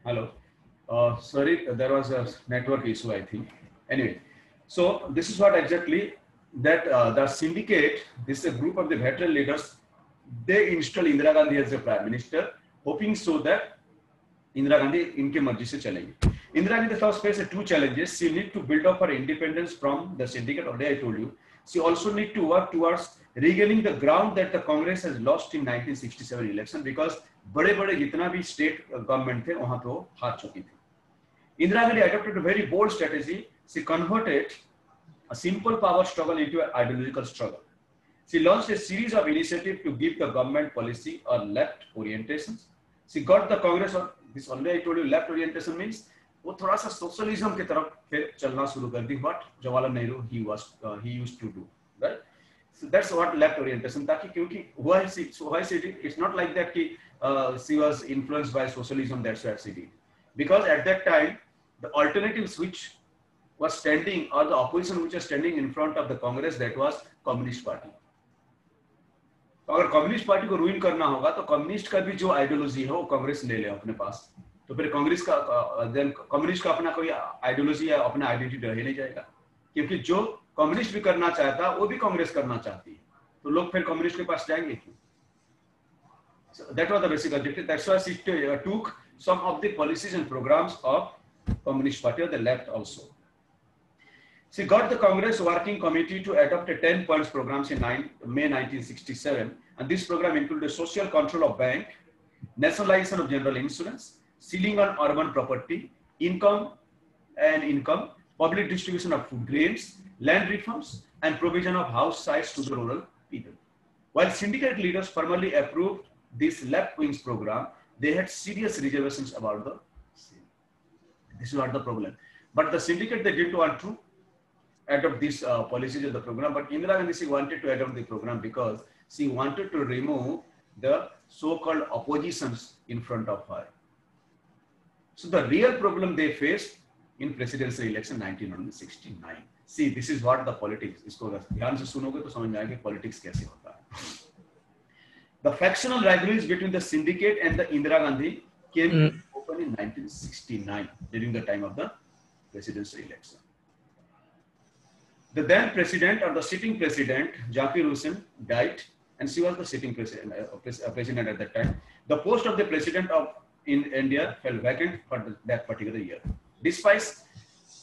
Hello. Sorry, there was a network issue, I think. Anyway, so this is what exactly that the syndicate, this is a group of the veteran leaders, they install Indira Gandhi as the prime minister, hoping so that Indira Gandhi इनके मर्जी से चलेगी. Indira Gandhi first faced two challenges. She need to build up her independence from the syndicate. Already I told you. She also need to work towards regaining the ground that the Congress has lost in 1967 election because बड़े-बड़े जितना भी state government थे वहाँ पे वो हार चुकी थी. Indira Gandhi adopted a very bold strategy. She converted a simple power struggle into an ideological struggle. She launched a series of initiatives to give the government policy or left orientations. She got the Congress on this. Already I told you left orientation means वो थोड़ा सा socialism की तरफ फिर चलना शुरू कर दी. What Jawaharlal Nehru he used to do, right? So that's what left orientation. ताकि क्योंकि why she did, it's not like that कि she was influenced by socialism, that's what she did. Because at that time the alternatives which was standing or the opposition which was standing in front of the Congress, that was Communist Party. तो अगर communist party को रूइन करना होगा तो communist का भी जो ideology है वो कांग्रेस ले ले अपने पास. तो फिर कांग्रेस का देन कम्युनिस्ट का अपना कोई आइडियोलॉजी या अपना आइडेंटिटी रह नहीं जाएगा, क्योंकि जो कम्युनिस्ट भी करना चाहता वो भी कांग्रेस करना चाहती है, तो लोग फिर कम्युनिस्ट के पास जाएंगे क्यों. So that was the basic objective. That's why she took some of the policies and programs of Communist Party or the left also. She got the Congress Working Committee to adopt a 10 points program in May 1967, and this program included social control of bank, nationalization of general insurance, ceiling on urban property, income, public distribution of food grains, land reforms, and provision of house sites to the rural people. While syndicate leaders formally approved this left wings program, they had serious reservations about the same. This is not the problem. But the syndicate, they didn't want to adopt these policies of the program, but Indira Gandhi, she wanted to adopt the program because she wanted to remove the so-called oppositions in front of her. So the real problem they faced in presidential election 1969. See, this is what the politics. इसको ध्यान से सुनोगे तो समझ में आएगा politics कैसे होता है. The factional rivalries between the syndicate and the Indira Gandhi came open in 1969 during the time of the presidential election. The then president or the sitting president, Zakir Hussain, died, and she was the sitting president at that time. The post of the president of in India fell vacant for that particular year. Despite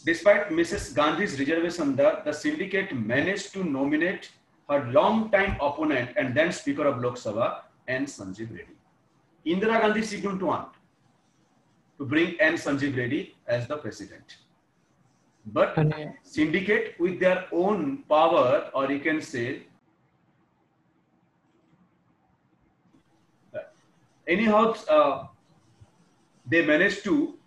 Mrs. Gandhi's reservation, the syndicate managed to nominate her long-time opponent and then Speaker of Lok Sabha, N. Sanjeev Reddy. Indira Gandhi, she didn't want to bring N. Sanjeev Reddy as the president. But syndicate with their own power, or you can say, anyhow, they managed to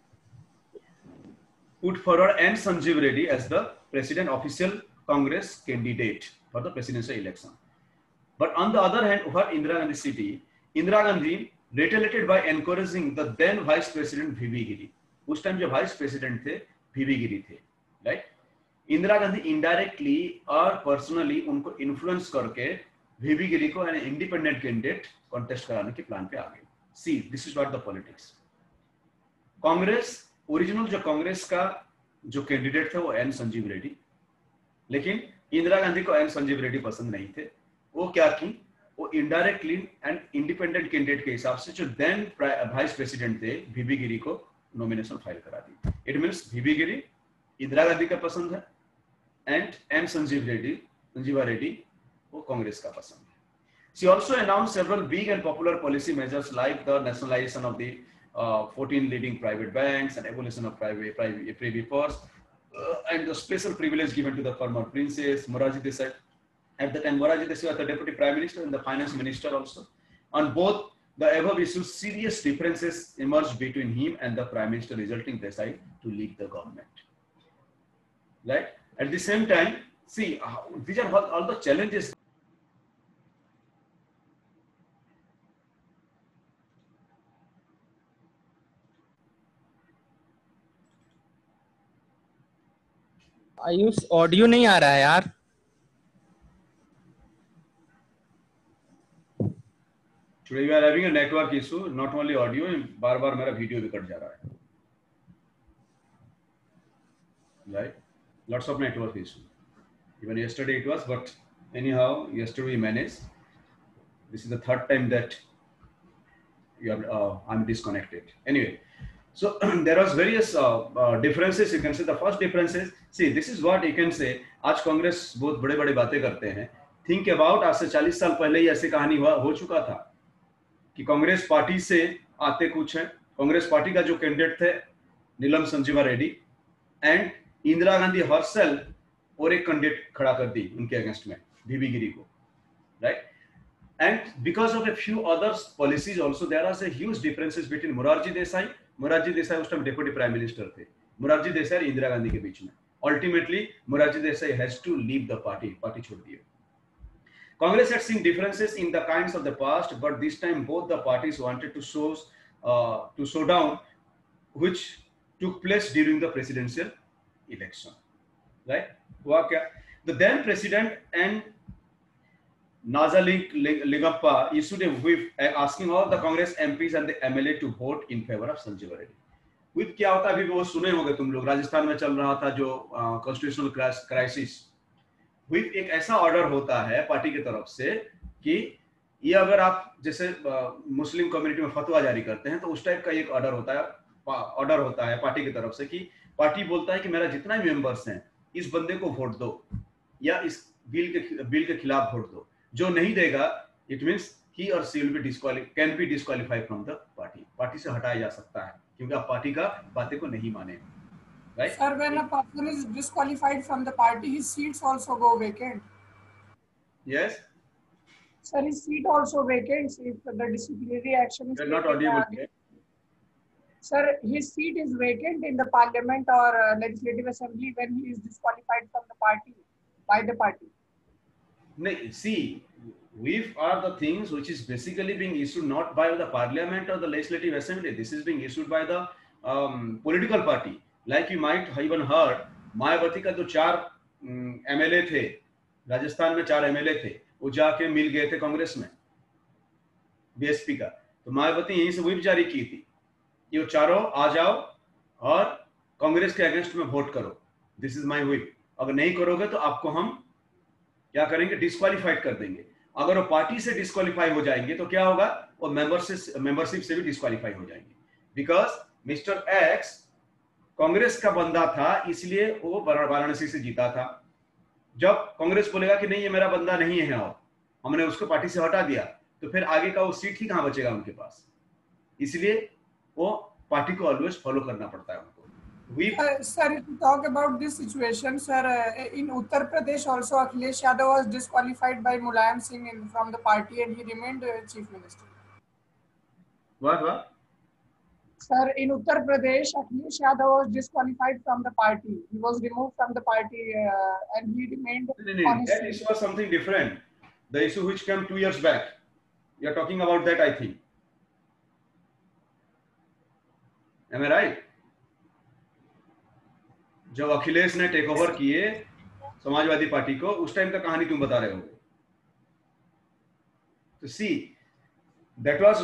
put forward N. Sanjeev Reddy as the president official Congress candidate for the presidential election. But on the other hand, what Indira Gandhi city, Indira Gandhi retaliated by encouraging the then Vice President V.V. Giri. उस time जो Vice President थे V.V. Giri थे. Right? Indira Gandhi indirectly और personally उनको influence करके वीवी गिरी को an independent candidate contest कराने के प्लान पे आ गए. See this is what the politics. Congress original जो कांग्रेस का जो कैंडिडेट थे वो एन संजीव रेड्डी, लेकिन इंदिरा गांधी को एन संजीव रेड्डी पसंद नहीं थे. वो क्या की, वो इनडायरेक्टली एंड इंडिपेंडेंट कैंडिडेट के हिसाब से जो देन वाइस प्रेसिडेंट थे वीवी गिरी को नॉमिनेशन फाइल करा दी. इट मींस वीवी गिरी इंदिरा गांधी का पसंद है एंड एन संजीवा रेड्डी वो कांग्रेस का पसंद है. She also announced several big and popular policy measures like the nationalization of the 14 leading private banks and abolition of privy purse and the special privilege given to the former princess Morarji Desai. At the time, Morarji Desai was the deputy prime minister and the finance minister also. On both the above issues, serious differences emerged between him and the prime minister, resulting Desai to leave the government. Right? At the same time, see, these are all the challenges. Ayush audio नहीं आ रहा है यार. Today we are having a network issue, not only audio, बार-बार मेरा video भी cut जा रहा है. right? Lots of network issue. Even yesterday it was, but anyhow, yesterday we managed. This is the third time that I'm disconnected. Anyway, so there was various differences. You can say the first difference is, see, this is what you can say. आज कांग्रेस बहुत बड़े बड़े बातें करते हैं. Think about आज से 40 साल पहले ही ऐसी कहानी हो चुका था कि कांग्रेस पार्टी से आते कुछ हैं. कांग्रेस पार्टी का जो कैंडिडेट थे नीलम संजीवा रेड्डी एंड इंदिरा गांधी हर्सेल्फ और एक कैंडिडेट खड़ा कर दी उनके अगेंस्ट में, बीबी गिरी को, right? And because of a few other policies also, there are a huge differences between Morarji Desai उस टाइम डेप्यूटी प्राइम मिनिस्टर थे, मोरारजी देसाई और इंदिरा गांधी के बीच में. Ultimately, Morarji Desai has to leave the party. Party छोड़ दिए. Congress had seen differences in the kinds of the past, but this time both the parties wanted to show down, which took place during the presidential election. Right? हुआ क्या? The then president and Nazali Ligappa issued a whip asking all the Congress MPs and the MLA to vote in favor of Sanjeev Reddy. Whip क्या होता है अभी वो सुने होंगे तुम लोग, राजस्थान में चल रहा था जो कॉन्स्टिट्यूशनल क्राइसिस. व्हिप एक ऐसा ऑर्डर होता है पार्टी की तरफ से कि ये अगर आप जैसे मुस्लिम कम्युनिटी में फतवा जारी करते हैं तो उस टाइप का एक ऑर्डर होता है पार्टी की तरफ से कि पार्टी बोलता है कि मेरा जितना भी मेंबर्स हैं इस बंदे को वोट दो या इस बिल के खिलाफ वोट दो. जो नहीं देगा इट मींस ही और she will be can be disqualified from the party. Party से हटाया जा सकता है क्योंकि आप पार्टी का बातें को नहीं माने. Right? Sir, when a person is disqualified from the party, his seats also go vacant. Yes. Sir, his seat also vacant if the disciplinary action is. You're not audible. Sir, his seat is vacant in the parliament or legislative assembly when he is disqualified from the party by the party. No, see, whip are the things which is basically being issued not by the parliament or the legislative assembly. This is being issued by the political party. Like you might even heard, Mayawati का जो 4 MLA थे राजस्थान में, 4 MLA थे, वो जाके मिल गए थे कांग्रेस में बीएसपी का. तो मायावती यहीं से व्हिप जारी की थी, ये चारों आ जाओ और कांग्रेस के अगेंस्ट में वोट करो. This is my whip. अगर नहीं करोगे तो आपको हम क्या करेंगे, डिस्क्वालीफाइड कर देंगे. अगर वो पार्टी से डिस्क्वालीफाई हो जाएंगे तो क्या होगा, वो मेंबरशिप से भी डिस्क्वालीफाई हो जाएंगे. बिकॉज मिस्टर एक्स कांग्रेस का बंदा था इसलिए वो वाराणसी से जीता था. जब कांग्रेस बोलेगा कि नहीं ये मेरा बंदा नहीं है और हमने उसको पार्टी से हटा दिया तो फिर आगे का वो सीट ही कहां बचेगा उनके पास. इसलिए वो पार्टी को ऑलवेज फॉलो करना पड़ता है उनको. Sir, if you talk about this situation, sir, in Uttar Pradesh also Akhilesh Yadav was disqualified by Mulayam Singh from the party and he remained chief minister. What? Sir, in Uttar Pradesh, Akhilesh Yadav was disqualified from the party. He was removed from the party and he remained. That issue was something different. The issue which came 2 years back. You are talking about that, I think. Am I right? जब अखिलेश ने take over किए Samajwadi party को, उस time का कहानी तुम बता रहे हो. तो सी that was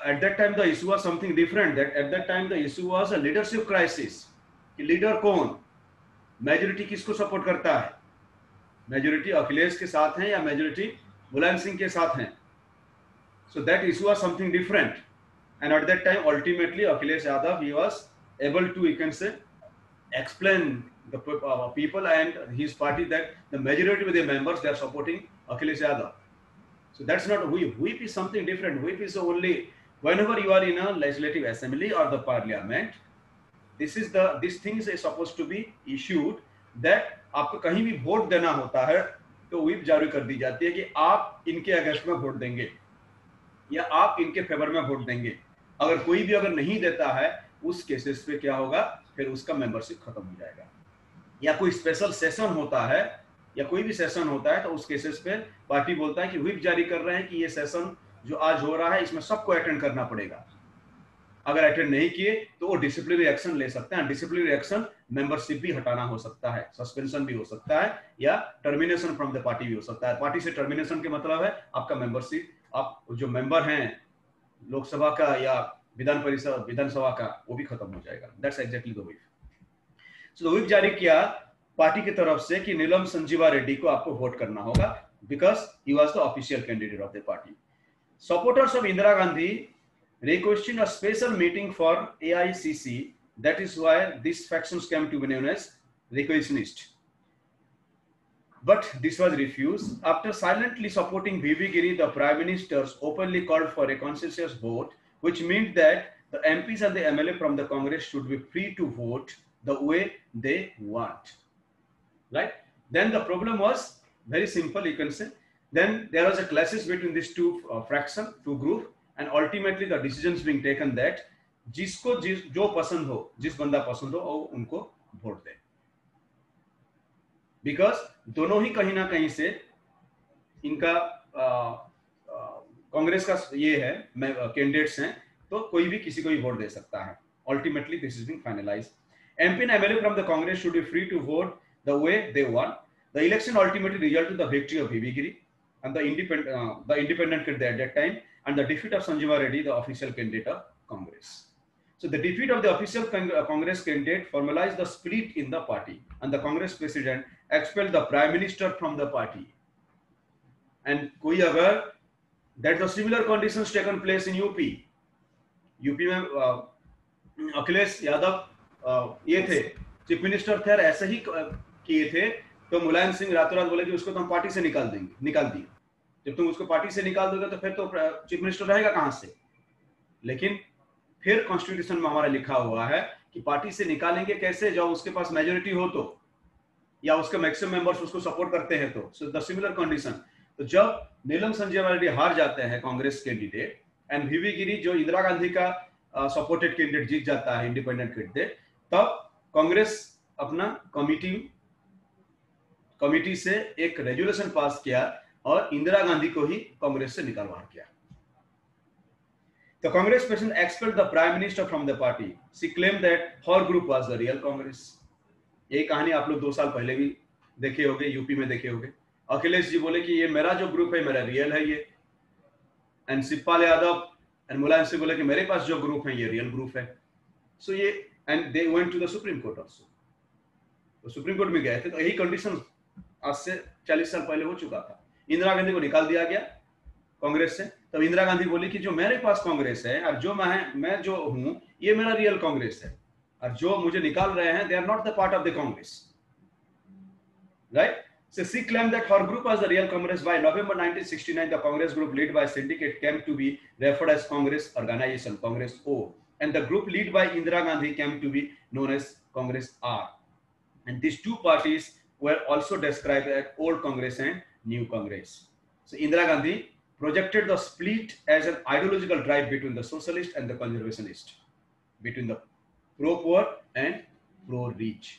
at that time the issue was something different. That at that time the issue was a leadership crisis. कि लीडर कौन, मेजोरिटी किसको सपोर्ट करता है, मेजोरिटी अखिलेश के साथ है या मेजोरिटी मुलायम सिंह के साथ है. So that issue was something different. And at that time ultimately Akhilesh Yadav, he was able to, you can say, explain the people and his party that the majority of the members, they are supporting Akhilesh Yadav. So that's not whip. Whip is something different. Whip is only whenever you are in a legislative assembly or the parliament, this thing is supposed to be issued that आपको कहीं भी vote देना होता है तो whip जारी कर दी जाती है कि आप इनके अगेंस्ट में वोट देंगे या आप इनके फेवर में वोट देंगे. अगर कोई भी अगर नहीं देता है उस केसेस पे क्या होगा, फिर उसका मेंबरशिप खत्म हो जाएगा. या कोई स्पेशल सेशन होता है या कोई भी सेशन होता है तो उस केसेस पे पार्टी बोलता है कि व्हिप जारी कर रहे हैं कि ये सेशन जो आज हो रहा है इसमें सबको अटेंड करना पड़ेगा. अगर अटेंड नहीं किए तो वो डिसिप्लिनरी एक्शन ले सकते हैं. डिसिप्लिनरी एक्शन मेंबरशिप भी हटाना हो सकता है, सस्पेंशन भी हो सकता है या टर्मिनेशन फ्रॉम द पार्टी भी हो सकता है. पार्टी से टर्मिनेशन के मतलब है आपका मेंबरशिप, आप जो मेंबर हैं लोकसभा का या विधानसभा का, वो भी खत्म हो जाएगा. That's exactly the whip. So whip जारी किया पार्टी की तरफ से कि नीलम संजीवा रेड्डी को आपको वोट करना होगा because he was the official candidate of the party. Supporters of Indira Gandhi requesting a special meeting for AICC. That is why these factions came to be known as Requisitionist. But this was refused. After silently supporting VV Giri, the Prime Ministers openly called for a consensus vote, which meant that the MPs and the MLA from the Congress should be free to vote the way they want. Right? Then the problem was very simple, you can say. Then there was a clashes between these two fractions, two groups, and ultimately the decisions being taken that जिसको जो पसंद हो, जिस बंदा पसंद हो, वो उनको वोट दे. बिकॉज दोनों ही कहीं ना कहीं से इनका कांग्रेस का ये है कैंडिडेट्स हैं, तो कोई भी किसी को भी वोट दे सकता है. Ultimately this is being finalised. MP and MLA from the Congress should be free to vote the way they want. The election ultimately resulted in the victory of VV Giri and the independent candidate at that time, and the defeat of Sanjeeva Reddy, the official candidate of Congress. So the defeat of the official Congress candidate formalized the split in the party, and the Congress president expelled the prime minister from the party. And कोई अगर that the similar conditions taken place in UP में अखिलेश यादव ये थे chief minister थे, ऐसे ही किए थे, तो मुलायम सिंह रातों रात बोले कि उसको तो हम पार्टी से निकाल दिए. जब तुम उसको पार्टी से निकाल दोगे तो फिर तो चीफ मिनिस्टर रहेगा कहां से. लेकिन फिर कॉन्स्टिट्यूशन में हमारा लिखा हुआ है कि पार्टी से निकालेंगे कैसे, जब उसके पास मेजोरिटी हो तो, या उसके मैक्सिमम मेंबर्स उसको सपोर्ट करते हैं तो. So the similar condition. तो जब नीलम संजीवा रेड्डी हार जाते हैं कांग्रेस कैंडिडेट, एंड VV गिरी जो इंदिरा गांधी का सपोर्टेड कैंडिडेट जीत जाता है इंडिपेंडेंट कैंडिडेट, तब कांग्रेस अपना कमिटी से एक रेजोल्यूशन पास किया और इंदिरा गांधी को ही कांग्रेस से निकालवा किया. The Congress president expelled the Prime Minister from the party. She claimed that her group was the real Congress. ये कहानी आप लोग 2 साल पहले भी देखे होंगे, यूपी में देखे होंगे. अखिलेश जी बोले कि ये मेरा जो ग्रुप है मेरा रियल है ये, एंड शिवपाल यादव एंड मुलायम सिंह बोले कि मेरे पास जो ग्रुप है ये रियल ग्रुप है. सो ये and they went to the supreme court also. तो सुप्रीम कोर्ट में गए थे, तो यही कंडीशन आज से 40 साल पहले हो चुका था. इंदिरा गांधी को निकाल दिया गया कांग्रेस से. तब इंदिरा गांधी बोली कि जो मेरे पास कांग्रेस है और जो मैं जो हूं ये मेरा रियल कांग्रेस है, और जो मुझे निकाल रहे हैं they are not the part of the Congress. Right. So she claimed that her group was the real Congress. By November 1969, the Congress group led by syndicate came to be referred as Congress Organization, Congress O, and the group led by Indira Gandhi came to be known as Congress R. And these two parties were also described as Old Congress and New Congress. So Indira Gandhi projected the split as an ideological drive between the socialist and the conservationist, between the pro-poor and pro-rich.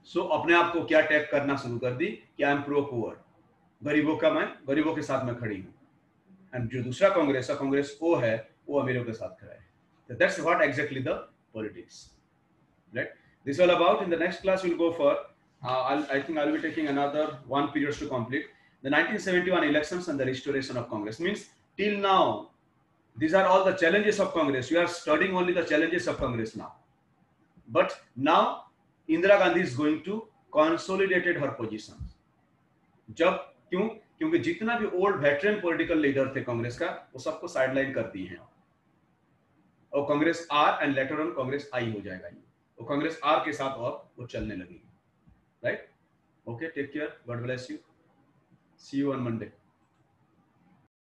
सो अपने आप को क्या tag करना शुरू कर दी कि I am pro poor, गरीबों के साथ मैं खड़ी हूं. एंड जो दूसरा कांग्रेस है, कांग्रेस ओ है, वो अमीरों के साथ खड़ा है. So that's what exactly the politics, right? This is all about. In the next class we'll go for I think I'll be taking another 1 period to complete the 1971 elections and the restoration of Congress. Means till now these are all the challenges of Congress. You are studying only the challenges of Congress now, but now Indira Gandhi is going to consolidated her position. जब क्योंकि जितना भी old veteran political leader थे कांग्रेस का, वो सबको sideline कर दी है, और Congress R and later on Congress I हो जाएगा. वो कांग्रेस आर के साथ और वो चलने लगेगी. Right. Okay, take care, God bless you, see you on Monday.